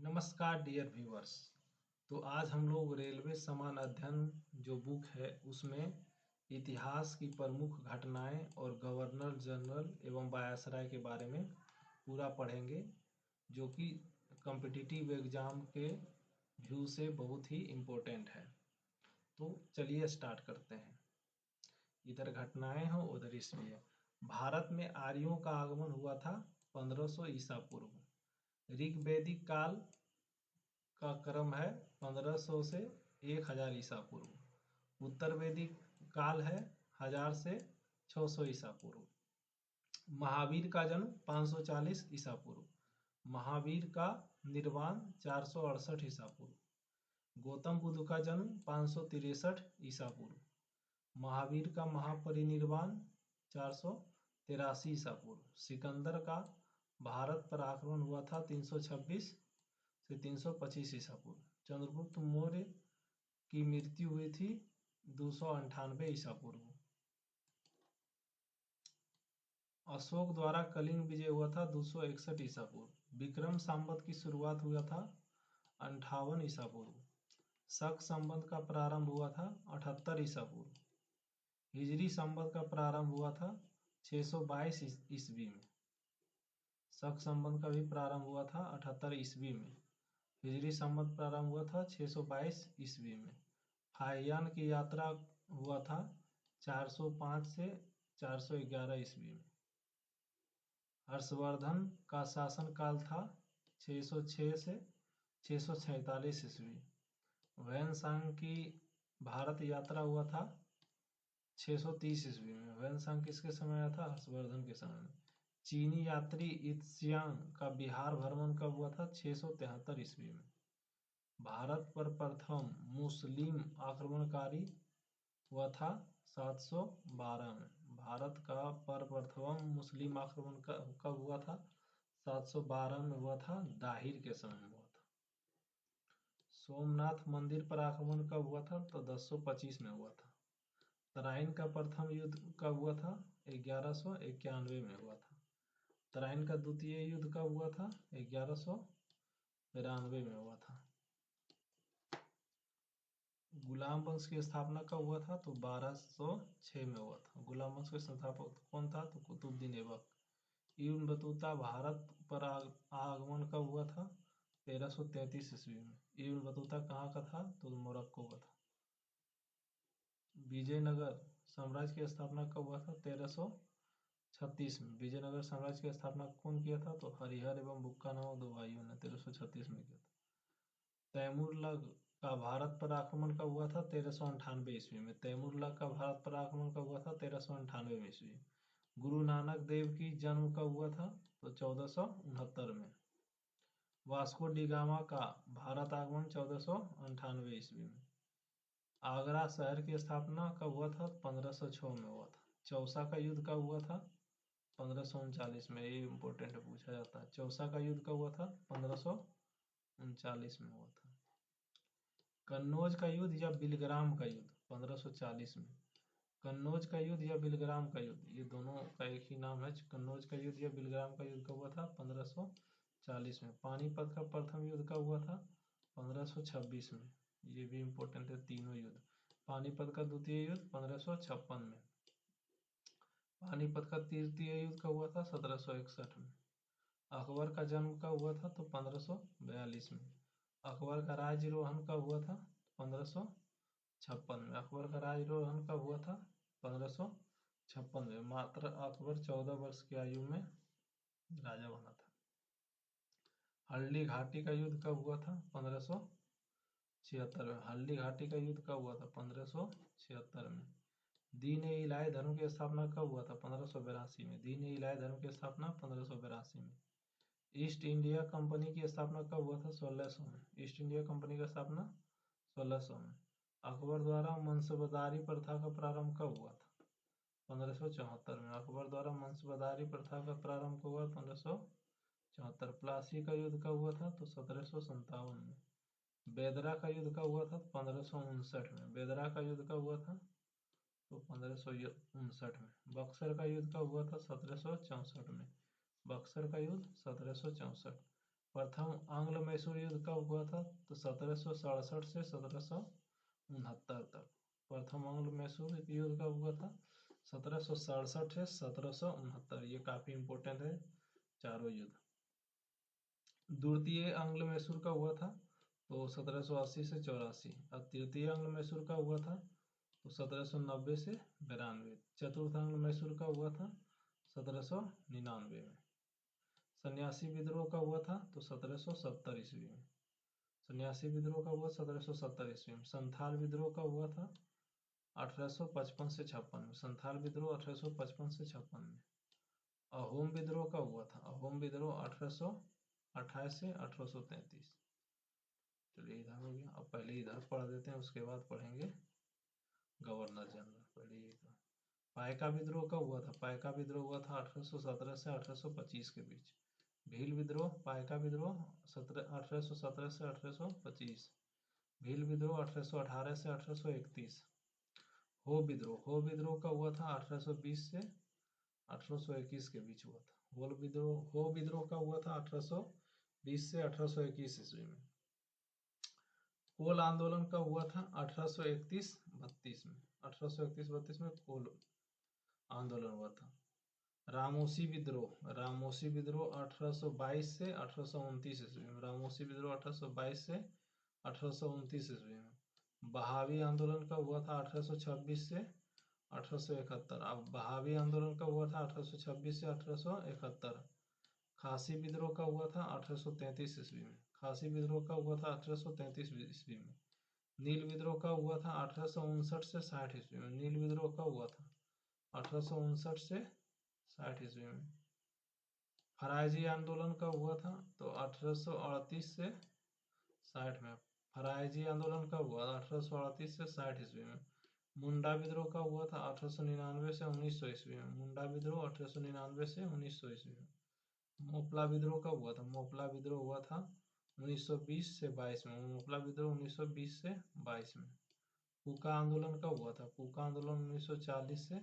नमस्कार dear viewers. तो आज हम लोग रेलवे समान अध्ययन जो बुक है उसमें इतिहास की प्रमुख घटनाएं और गवर्नर जनरल एवं वायसराय के बारे में पूरा पढ़ेंगे, जो कि कॉम्पिटिटिव एग्जाम के व्यू से बहुत ही इम्पोर्टेंट है। तो चलिए स्टार्ट करते हैं। इधर घटनाएं हो उधर ईस्वी है। भारत में आर्यों का आगमन हुआ था 1500 ईसा पूर्व। ऋग्वैदिक काल का क्रम है 1500 से 1000 ईसा पूर्व। उत्तर वैदिक काल है 1000 से 600 ईसा पूर्व। महावीर का जन्म 540 ईसा पूर्व। महावीर का निर्वाण 468 ईसा पूर्व। गौतम बुद्ध का जन्म 563 ईसा पूर्व। महावीर का महापरिनिर्वाण 483 ईसा पूर्व। सिकंदर का भारत पर आक्रमण हुआ था 326 से 325 ईसा पूर्व। चंद्रगुप्त मौर्य की मृत्यु हुई थी 298 ईसा पूर्व। अशोक द्वारा कलिंग विजय हुआ था 261 ईसा पूर्व। विक्रम संवत की शुरुआत हुआ था 58 ईसा पूर्व। शक संवत का प्रारंभ हुआ था 78 ईसा पूर्व। हिजरी संवत का प्रारंभ हुआ था 622 ईस्वी में। शक संवत का भी प्रारंभ हुआ था 78 ईस्वी में। हिजरी संवत प्रारंभ हुआ था 622 ईस्वी में। फाहियान की यात्रा हुआ था 405 से 411 ईस्वी में। हर्षवर्धन का शासन काल था 606 से 646 ईस्वी। वैनसांग की भारत यात्रा हुआ था 630 ईस्वी में। वैनसांग किसके समय आया था? हर्षवर्धन के समय में। चीनी यात्री इत्स्यांग का बिहार भ्रमण कब हुआ था? 673 ईस्वी में। भारत पर प्रथम मुस्लिम आक्रमणकारी हुआ था 712 में। भारत का पर प्रथम मुस्लिम आक्रमण कब हुआ था? 712 में हुआ था, दाहिर के समय में हुआ था। सोमनाथ मंदिर पर आक्रमण कब हुआ था? तो 1025 में हुआ था। तराइन का प्रथम युद्ध कब हुआ था? 1191 में हुआ था। तराइन का द्वितीय युद्ध कब हुआ था? 1192 में हुआ था। गुलाम वंश की स्थापना कब हुआ था? तो 1206 में हुआ था। गुलाम वंश के संस्थापक कौन था? तो कुतुबुद्दीन ऐबक। इब्न बतूता भारत पर आगमन कब हुआ था? 1333 ईस्वी में। इब्न बतूता कहाँ का था? तो मोरक्को का था। विजयनगर साम्राज्य की स्थापना कब हुआ था? 1336 में। विजयनगर साम्राज्य की स्थापना कौन किया था? तो हरिहर एवं बुक्का नामक दो भाइयों ने 1336 में किया था। तैमूरलंग का भारत पर आक्रमण कब हुआ था? 1398 ईस्वी में। तैमूरलंग का भारत पर आक्रमण कब हुआ था? 1398 ईस्वी। गुरु नानक देव की जन्म कब हुआ था? तो 1469 में। वास्को डी गामा का भारत आगमन 1498 ईस्वी में। आगरा शहर की स्थापना कब हुआ था? 1506 में हुआ था। चौसा का युद्ध कब हुआ था? 1539 में। ये इम्पोर्टेंट पूछा जाता है। चौसा का युद्ध कब हुआ था? 1539 में हुआ था। कन्नौज का युद्ध या बिलग्राम का युद्ध 1540 में। कन्नौज का युद्ध या बिलग्राम का युद्ध, ये दोनों का एक ही नाम है। कन्नौज का युद्ध या बिलग्राम का युद्ध कब हुआ था? 1540 में। पानीपत का प्रथम युद्ध कब हुआ था? 1526 में। ये भी इम्पोर्टेंट है तीनों युद्ध। पानीपत का द्वितीय युद्ध 1556 में। पानीपत का तृतीय युद्ध कब हुआ था? 1761 में। अकबर का जन्म कब हुआ था? तो 1542 में। अकबर का राज्यारोहण कब हुआ था? 1556 में। अकबर का राज्यारोहण कब हुआ था? 1556 में। मात्र अकबर 14 वर्ष की आयु में राजा बना था। हल्दी घाटी का युद्ध कब हुआ था? 1576 में। हल्दी घाटी का युद्ध कब हुआ था? 1576 में। दीन ए इलाही धर्म की स्थापना कब हुआ था? 1582 में। दीन ए इलाही धर्म की स्थापना 1582 में। ईस्ट इंडिया कंपनी की स्थापना कब हुआ था? 1600 में। ईस्ट इंडिया कंपनी की स्थापना 1600 में। अकबर द्वारा मनसबदारी प्रथा का प्रारंभ कब हुआ था? 1574 में। अकबर द्वारा मनसबदारी प्रथा का प्रारंभ कब हुआ? 1574। प्लासी का युद्ध कब हुआ था? तो 1757 में। बेदरा का युद्ध कब हुआ था? 1559 में। बेदरा का युद्ध कब हुआ था? तो 1559 में। बक्सर का युद्ध कब हुआ था? 1764 में। बक्सर का युद्ध 1764। प्रथम आंग्ल मैसूर युद्ध कब हुआ था? तो 1767 से 1769 तक। प्रथम आंग्ल मैसूर युद्ध कब हुआ था? 1767 से 1769। ये काफी इंपॉर्टेंट है चारों युद्ध। द्वितीय आंग्ल मैसूर का हुआ था तो 1780 से 84। अब तृतीय आंग्ल मैसूर का हुआ था तो 1790 से 92। चतुर्थ आंग्ल मैसूर का हुआ था 1799 में। सन्यासी विद्रोह का हुआ था तो 1770 ईस्वी में। सन्यासी विद्रोह का हुआ 1770 ईस्वी में। संथाल विद्रोह का हुआ था 1855 से 56 में। संथाल विद्रोह 1855 से 56 में। अहोम विद्रोह का हुआ था, अहोम विद्रोह 1828 से 1833। चलिए इधर हो गया। अब पहले इधर पढ़ देते हैं, उसके बाद पढ़ेंगे गवर्नर जनरल। पहले ये पाइका विद्रोह कब हुआ था? पाइका विद्रोह हुआ था 1817 से 1825 के बीच। भील विद्रोह, पाइका विद्रोह 1817 से 1825। भील विद्रोह 1818 से 1831। हो विद्रोह, हो विद्रोह का हुआ था 1820 से 1821 के बीच हुआ था। हो विद्रोह का हुआ था 1820 से 1821 ईस्वी में। कोल आंदोलन का हुआ था 1831-32 में। 1831-32 में कोल आंदोलन हुआ था। रामोसी विद्रोह, रामोसी विद्रोह 1822 से 1829 ईस्वी में। रामोसी विद्रोह 1822 से 1829 ईस्वी में। बहावी आंदोलन का हुआ था 1826 से 1871। अब बहावी आंदोलन का हुआ था 1826 से 1871। खासी विद्रोह का हुआ था 1833 ईस्वी में। खासी विद्रोह का हुआ था 1833 ईस्वी में। नील विद्रोह का हुआ था 1859 से 60 ईस्वी में। नील विद्रोह का हुआ था 1859 से 60 ईस्वी में। फरायजी आंदोलन का हुआ था तो 1838 से 60 में। फरायजी आंदोलन का हुआ 1838 से 60 ईस्वी में। मुंडा विद्रोह का हुआ था 1899 से 1900 ईस्वी में। मुंडा विद्रोह 1899 से 1900 ईस्वी में। मोपला विद्रोह का हुआ था, मोपला विद्रोह हुआ था 1920 से 22 में। मोपला विद्रोह 1920 से 22 में। कूका आंदोलन का हुआ था, कूका आंदोलन 1940 से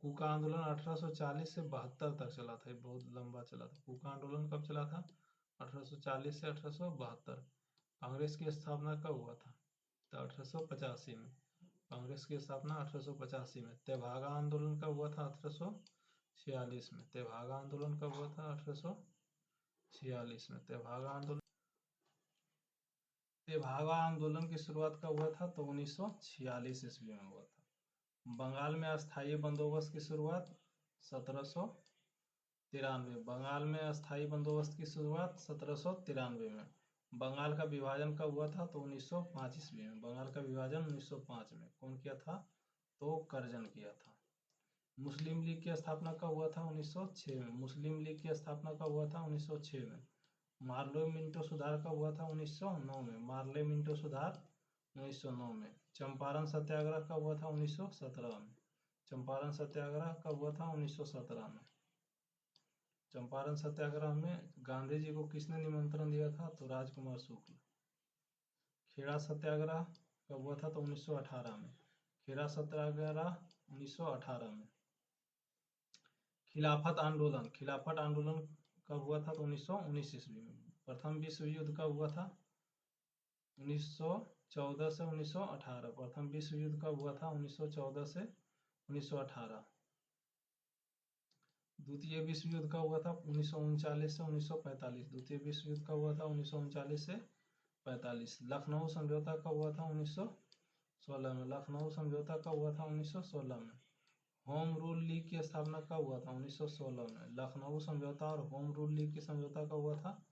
कूका आंदोलन 1840 से 72 तक चला था। ये बहुत लंबा चला था। कूका आंदोलन कब चला था? 1840 से 1872। कांग्रेस की स्थापना कब हुआ था? तो 1885 में। कांग्रेस की स्थापना 1885 में। तेभागा आंदोलन कब हुआ था? 1846 में। तेभागा आंदोलन कब हुआ था? 1846 में। तेभागा आंदोलन की शुरुआत कब हुआ था? तो 1946 ईस्वी में हुआ था। बंगाल में अस्थायी बंदोबस्त की शुरुआत 1793। बंगाल में अस्थायी बंदोबस्त की शुरुआत 1793 में। बंगाल का विभाजन कब हुआ था? तो 1905 ईस्वी में। बंगाल का विभाजन 1905 में। कौन किया था? तो कर्जन किया था। मुस्लिम लीग की स्थापना कब हुआ था? 1906 में। मुस्लिम लीग की स्थापना कब हुआ था? 1906 में। मार्ले मिंटो सुधार कब हुआ था? 1909 में। मार्ले मिंटो सुधार 1909 में। चंपारण सत्याग्रह कब हुआ था? 1917 में। चंपारण सत्याग्रह कब हुआ था? 1917 में। चंपारण सत्याग्रह में गांधी जी को किसने निमंत्रण दिया था? तो राजकुमार शुक्ल। खेड़ा सत्याग्रह कब हुआ था? तो 1918 में। खेड़ा सत्याग्रह 1918 में। खिलाफत आंदोलन, खिलाफत आंदोलन कब हुआ था? तो 1919 ईस्वी में। प्रथम विश्व युद्ध कब हुआ था? 1914 से 1918। प्रथम विश्व युद्ध कब हुआ था? 1914 से 1918। द्वितीय विश्व युद्ध कब हुआ था? 1939 से 1945। द्वितीय विश्व युद्ध कब हुआ था? 1939 से 45। लखनऊ समझौता कब हुआ था? 1916 में। लखनऊ समझौता कब हुआ था? 1916 में। होम रूल लीग की स्थापना कब हुआ था? 1916 में। लखनऊ समझौता और होम रूल लीग की समझौता कब हुआ था?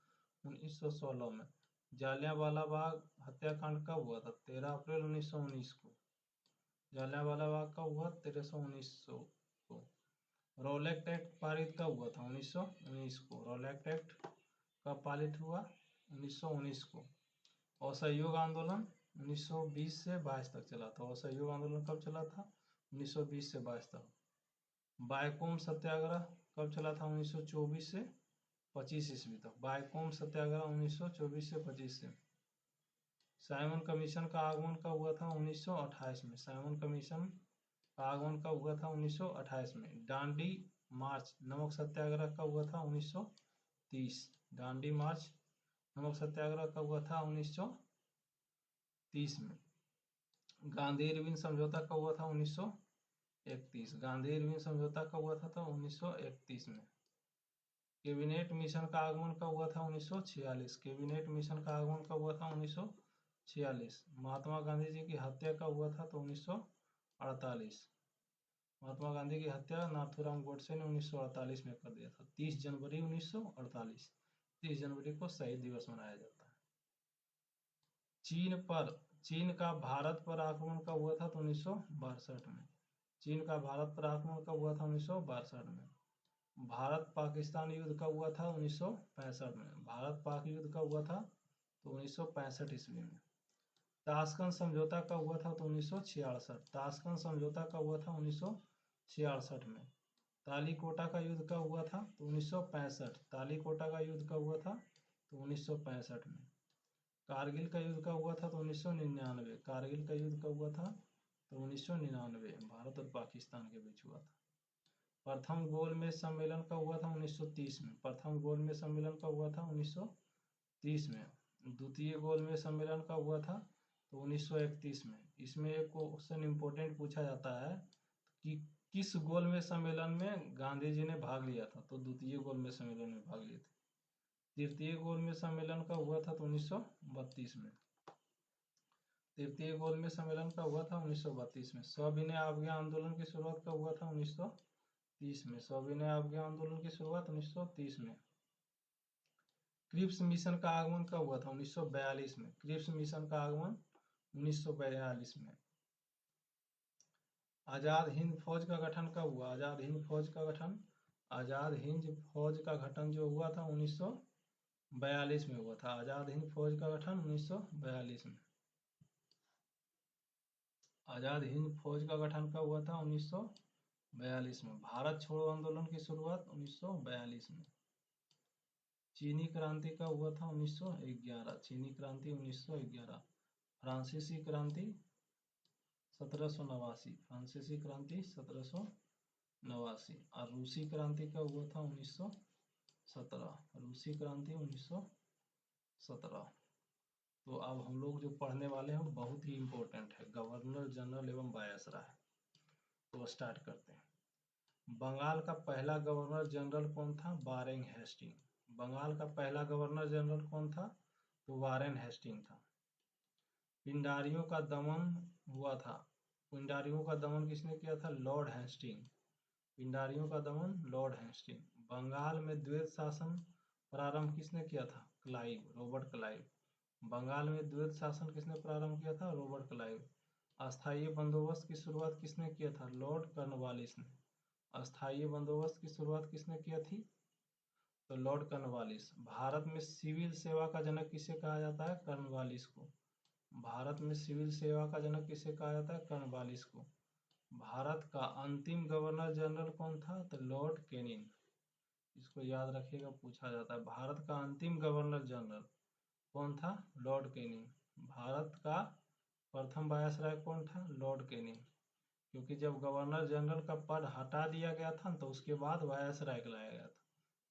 1916 में। जालियांवाला बाग हत्याकांड कब हुआ था? 13 अप्रैल 1919 को। जालियांवाला बाग कब हुआ? 1319 को। रॉलेट एक्ट पारित कब हुआ था? 1919 को। रॉलेट एक्ट कब पारित हुआ? 1919 को। असहयोग आंदोलन 1920 से 22 तक चला था। असहयोग आंदोलन कब चला था? 1920 से 22 तक। बायकोम सत्याग्रह कब चला था? 1924 से 25 ईस्वी तक। बायकोम सत्याग्रह 1924 से 25 से। साइमन कमीशन का आगमन कब हुआ था? 1928 में। साइमन कमीशन का आगमन कब हुआ था? 1928 में। डांडी मार्च नमक सत्याग्रह कब हुआ था? 1930। दांडी मार्च नमक सत्याग्रह कब हुआ था? 1930 में। गांधी इरविन समझौता कब हुआ था? 1931। गांधी इरविन समझौता कब हुआ था? तो 1931 में। कैबिनेट मिशन का आगमन कब हुआ था? 1946। कैबिनेट मिशन का आगमन कब हुआ था? 1946। महात्मा गांधी जी की हत्या कब हुआ था? तो 1948। महात्मा गांधी की हत्या नाथूराम गोडसे ने 1948 में कर दिया था। 30 जनवरी 1948। 30 जनवरी को शहीद दिवस मनाया जाता है। चीन का भारत पर आक्रमण कब हुआ था? तो 1962 में। चीन का भारत पर आक्रमण कब हुआ था? 1962 में। भारत पाकिस्तान युद्ध कब हुआ था? 1965 में। भारत पाक युद्ध कब हुआ था? तो 1965 ईस्वी में। ताशकंद समझौता कब हुआ था? तो 1966। ताशकंद समझौता कब हुआ था? 1966 में। तालीकोटा का युद्ध कब हुआ था? तो 1965। तालीकोटा का युद्ध कब हुआ था? तो 1965 में। कारगिल का युद्ध कब हुआ था? तो 1999। कारगिल का युद्ध कब हुआ था? तो 1999 भारत और पाकिस्तान के बीच हुआ था। प्रथम गोलमेज सम्मेलन कब हुआ था? 1930 में। प्रथम गोलमेज सम्मेलन कब हुआ था? 1930 में। द्वितीय गोलमेज सम्मेलन कब हुआ था? तो 1931 में। इसमें एक क्वेश्चन इंपॉर्टेंट पूछा जाता है कि किस गोलमेज सम्मेलन में गांधी जी ने भाग लिया था? तो द्वितीय गोलमेज सम्मेलन में भाग लिए थे। तृतीय गोलमेज सम्मेलन कब हुआ था? तो 1932 में। तृतीय गोलमेज सम्मेलन कब हुआ था? 1932 में। सविनय अवज्ञा आंदोलन की शुरुआत कब हुआ था? 1930 में। सविनय अवज्ञा आंदोलन की शुरुआत 1930 में। क्रिप्स मिशन का आगमन कब हुआ था? 1942 में। क्रिप्स मिशन का आगमन 1942 में। आजाद हिंद फौज का गठन कब हुआ? आजाद हिंद फौज का गठन आजाद हिंद फौज का गठन जो हुआ था 1942 में हुआ था। आजाद हिंद फौज का गठन 1942 में। आजाद हिंद फौज का गठन कब हुआ था? 1942 में। भारत छोड़ो आंदोलन की शुरुआत 1942 में। चीनी क्रांति कब हुआ था? 1911। चीनी क्रांति 1911। फ्रांसीसी क्रांति 1789। फ्रांसीसी क्रांति 1789। और रूसी क्रांति कब हुआ था? 1917। रूसी क्रांति 1917। तो अब हम लोग जो पढ़ने वाले हैं बहुत ही इम्पोर्टेंट है, गवर्नर जनरल एवं वायसराय। तो स्टार्ट करते हैं। बंगाल का पहला गवर्नर जनरल कौन था? Warren Hasting. बंगाल का पहला गवर्नर जनरल कौन था? तो वारेन हेस्टिंग था। पिंडारियों का दमन हुआ था। पिंडारियों का दमन किसने किया था? Lord Hasting. पिंडारियों का दमन लॉर्ड हेस्टिंग। बंगाल में द्वैत शासन प्रारंभ किसने किया था? Clive, Robert Clive. बंगाल में द्वैत शासन किसने प्रारंभ किया था? Robert Clive. अस्थायी बंदोबस्त की शुरुआत किसने किया था? लॉर्ड कॉर्नवालिस ने। अस्थायी बंदोबस्त की शुरुआत किसने किया थी? तो लॉर्ड कॉर्नवालिस। भारत में सिविल सेवा का जनक किसे कहा जाता है? कॉर्नवालिस को। भारत में सिविल सेवा का जनक किसे कहा जाता है? कॉर्नवालिस को। भारत का अंतिम गवर्नर जनरल कौन था? तो लॉर्ड कैनिंग। इसको याद रखिएगा, पूछा जाता है। भारत का अंतिम गवर्नर जनरल कौन था? Lord Canning. भारत का प्रथम वायसराय कौन था? Lord Canning. क्योंकि जब गवर्नर जनरल का पद हटा दिया गया था तो उसके बाद वायसराय लाया गया था,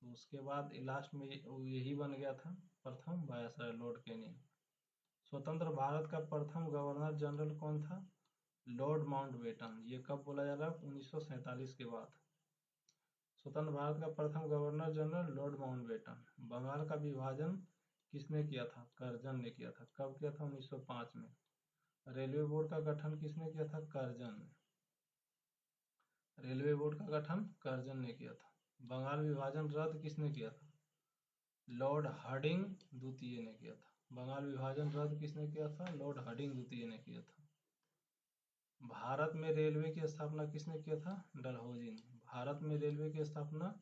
तो उसके बाद लास्ट में यही बन गया था प्रथम वायसराय, लॉर्ड कैनिंग। स्वतंत्र भारत का प्रथम गवर्नर जनरल कौन था? Lord Mountbatten. ये कब बोला जा रहा है? 1947 के बाद। स्वतंत्र भारत का प्रथम governor general lord Mountbatten. Bengal का विभाजन किसने किया था? कर्जन ने किया था। कब किया था? 1905 में। रेलवे बोर्ड का गठन किसने किया था? कर्जन ने। रेलवे बोर्ड का गठन कर्जन ने किया था। बंगाल विभाजन रद्द किसने किया था? लॉर्ड हार्डिंग द्वितीय ने किया था। बंगाल विभाजन रद्द किसने किया था? लॉर्ड हार्डिंग द्वितीय ने किया था। भारत में रेलवे की स्थापना किसने किया था? डलहौजी ने। भारत में रेलवे की स्थापना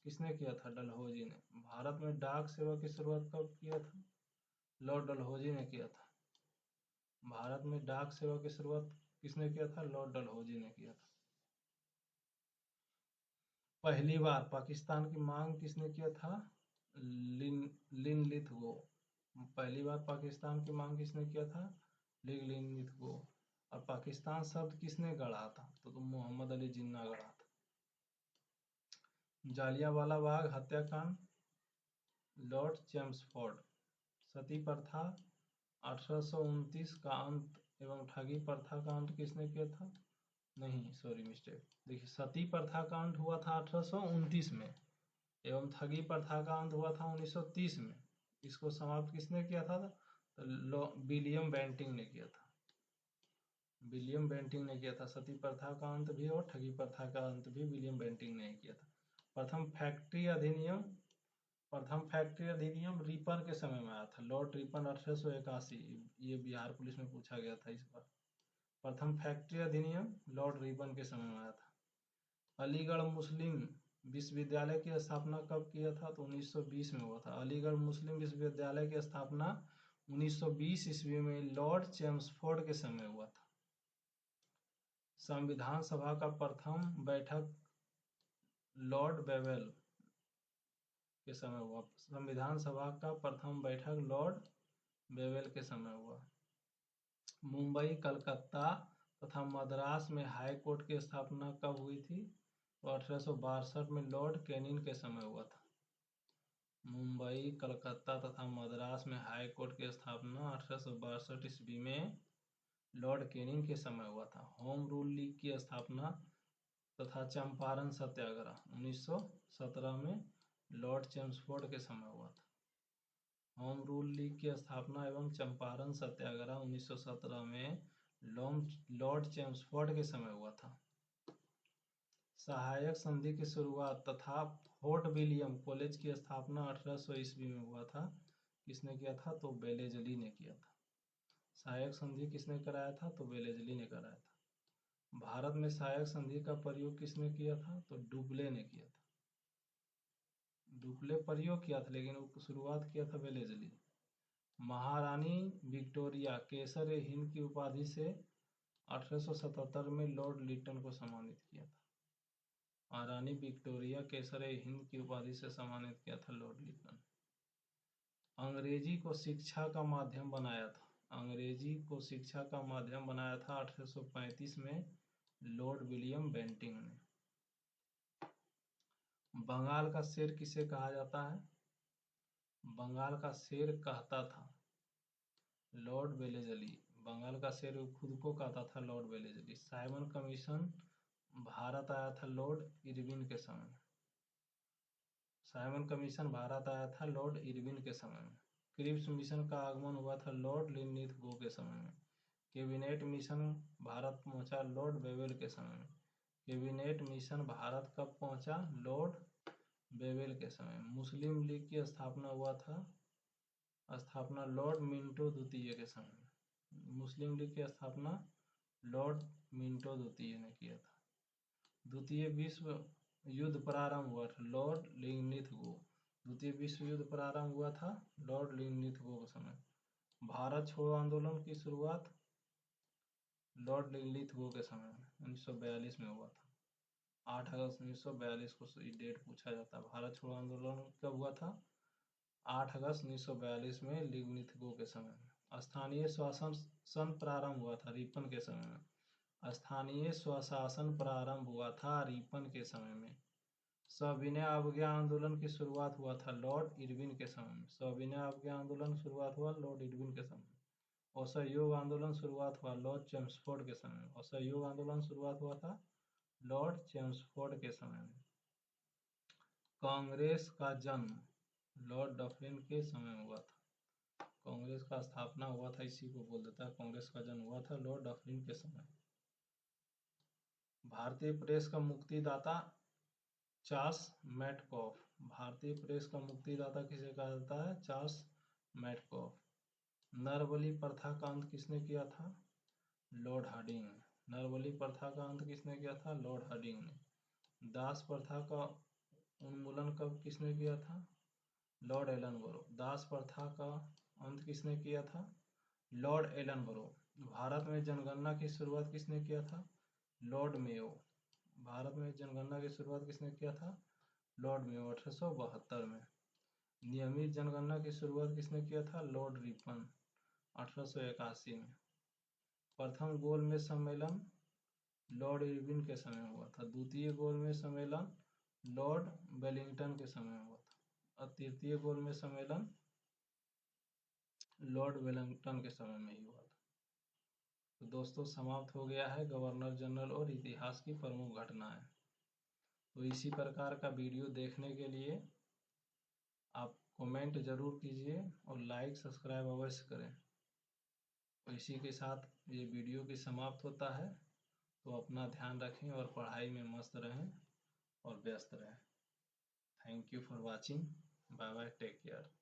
किसने किया था? डलहौजी ने। भारत में डाक सेवा की शुरुआत कब किया था? लॉर्ड डलहौजी ने किया था। भारत में डाक सेवा की शुरुआत किसने किया था? लॉर्ड डलहौजी ने किया था। पहली बार पाकिस्तान की मांग किसने किया था? लिनलिथगो। पहली बार पाकिस्तान की मांग किसने किया था? लिनलिथगो। और पाकिस्तान शब्द किसने गढ़ा था? तो मोहम्मद अली जिन्ना गढ़ा था। जालियांवाला बाग हत्याकांड लॉर्ड चेम्सफोर्ड। सती प्रथा 1829 का अंत एवं ठगी प्रथा का अंत किसने किया था? नहीं, सॉरी, मिस्टेक। देखिए, सती प्रथा का अंत हुआ था 1829 में एवं ठगी प्रथा का अंत हुआ था 1930 में। इसको समाप्त किसने किया था? तो विलियम बेंटिंक ने किया था। विलियम बेंटिंक ने किया था। सती प्रथा का अंत भी और ठगी प्रथा का अंत भी विलियम बेंटिंक ने किया था। प्रथम फैक्ट्री अधिनियम रिपन के समय में आया था। Lord Ripon 1881। ये बिहार पुलिस में पूछा गया था इस बार। प्रथम फैक्ट्री अधिनियम लॉर्ड रिपन के समय में आया था। अलीगढ़ मुस्लिम विश्वविद्यालय की स्थापना कब किया था? तो 1920 में हुआ था। अलीगढ़ मुस्लिम विश्वविद्यालय की स्थापना 1920 ईस्वी में लॉर्ड चेम्सफोर्ड के समय हुआ था। संविधान सभा का प्रथम बैठक लॉर्ड बेवेल के समय हुआ। संविधान सभा का प्रथम बैठक लॉर्ड बेवेल के समय हुआ। मुंबई, कलकत्ता तथा मद्रास में हाई कोर्ट की स्थापना कब हुई थी? तो 1862 में लॉर्ड कैनिंग के समय हुआ था। मुंबई, कलकत्ता तथा मद्रास में हाई कोर्ट की स्थापना 1862 ईस्वी में लॉर्ड कैनिंग के समय हुआ था। होम रूल लीग की स्थापना तथा चंपारण सत्याग्रह 1917 में लॉर्ड चेम्सफोर्ड के समय हुआ था। होम रूल लीग की स्थापना एवं चंपारण सत्याग्रह 1917 में लॉर्ड चेम्सफोर्ड के समय हुआ था। सहायक संधि की शुरुआत तथा फोर्ट विलियम कॉलेज की स्थापना 1800 ईस्वी में हुआ था। किसने किया था? तो वेलेजली ने किया था। सहायक संधि किसने कराया था? तो वेलेजली ने कराया था। भारत में सहायक संधि का प्रयोग किसने किया था? तो डुप्ले ने किया था। डुप्ले प्रयोग किया था, लेकिन शुरुआत किया था वेलेजली। महारानी विक्टोरिया केसर ए हिंद की उपाधि से 1877 में लॉर्ड लिटन को सम्मानित किया था। महारानी विक्टोरिया केसर ए हिंद की उपाधि से सम्मानित किया था लॉर्ड लिटन। अंग्रेजी को शिक्षा का माध्यम बनाया था। अंग्रेजी को शिक्षा का माध्यम बनाया था 1835 में लॉर्ड विलियम बेंटिंक ने। बंगाल का शेर किसे कहा जाता है? बंगाल का शेर कहता था लॉर्ड वेलेजली। बंगाल का शेर खुद को कहता था Lord Wellesley. Simon commission Bharat आया था लॉर्ड इरविन के समय। साइमन कमीशन भारत आया था लॉर्ड इरविन के समय में। क्रिप्स मिशन का आगमन हुआ था लॉर्ड लिनलिथगो के समय में। कैबिनेट मिशन भारत पहुंचा लॉर्ड बेवेल के समय में। कैबिनेट मिशन भारत कब पहुंचा? लॉर्ड बेवेल के समय में। मुस्लिम लीग की स्थापना हुआ था लॉर्ड मिंटो द्वितीय के समय में। मुस्लिम लीग की स्थापना लॉर्ड मिंटो द्वितीय ने किया था। द्वितीय विश्व युद्ध प्रारंभ हुआ था लॉर्ड लिनलिथगो। द्वितीय विश्व युद्ध प्रारंभ हुआ था लॉर्ड लिनलिथगो के समय। भारत छोड़ो आंदोलन की शुरुआत लॉर्ड लिनलिथगो के समय में 1942 में हुआ था। 8 अगस्त 1942 को डेट पूछा जाता है। भारत छोड़ो आंदोलन कब हुआ था? 8 अगस्त 1942 में लिनलिथगो के समय में। स्थानीय स्वशासन प्रारंभ हुआ था रिपन के समय में। स्थानीय स्वशासन प्रारंभ हुआ था रिपन के समय में। सविनय अवज्ञा आंदोलन की शुरुआत हुआ था लॉर्ड इरविन के समय में। सविनय अवज्ञा आंदोलन शुरुआत हुआ लॉर्ड इरविन के समय में। असहयोग आंदोलन शुरुआत हुआ लॉर्ड चेम्सफोर्ड के समय में। असहयोग आंदोलन शुरुआत हुआ था लॉर्ड चेम्सफोर्ड के समय में। कांग्रेस का जन्म लॉर्ड डफरिन के समय में हुआ था। कांग्रेस का स्थापना हुआ था, इसी को बोल देता है। कांग्रेस का जन्म हुआ था लॉर्ड डफरिन के समय। भारतीय प्रेस का मुक्तिदाता चार्ल्स मैटकॉफ। भारतीय प्रेस का मुक्तिदाता किसे कहा जाता है? Charles Metcalfe. नरबली प्रथा का अंत किसने किया था? लॉर्ड हार्डिंग ने। नरबली प्रथा का अंत किसने किया था? लॉर्ड हार्डिंग ने। दास प्रथा का उन्मूलन कब किसने किया था? Lord Ellenborough. दास प्रथा का अंत किसने किया था? Lord Ellenborough. भारत में जनगणना की शुरुआत किसने किया था? Lord Mayo. भारत में जनगणना की शुरुआत किसने किया था? लॉर्ड मेयो 1872 में। नियमित जनगणना की शुरुआत किसने किया था? लॉर्ड रिपन 1881 में। प्रथम गोलमेज सम्मेलन लॉर्ड इरविन के समय हुआ था। द्वितीय गोलमेज सम्मेलन लॉर्ड वेलिंगटन के समय हुआ था। और तृतीय गोलमेज सम्मेलन लॉर्ड वेलिंगटन के समय में ही हुआ था। तो दोस्तों समाप्त हो गया है गवर्नर जनरल और इतिहास की प्रमुख घटनाएं। तो इसी प्रकार का वीडियो देखने के लिए आप कमेंट जरूर कीजिए और लाइक सब्सक्राइब अवश्य करें। तो इसी के साथ ये वीडियो की समाप्त होता है। तो अपना ध्यान रखें और पढ़ाई में मस्त रहें और व्यस्त रहें। Thank you for watching. Bye bye, take care.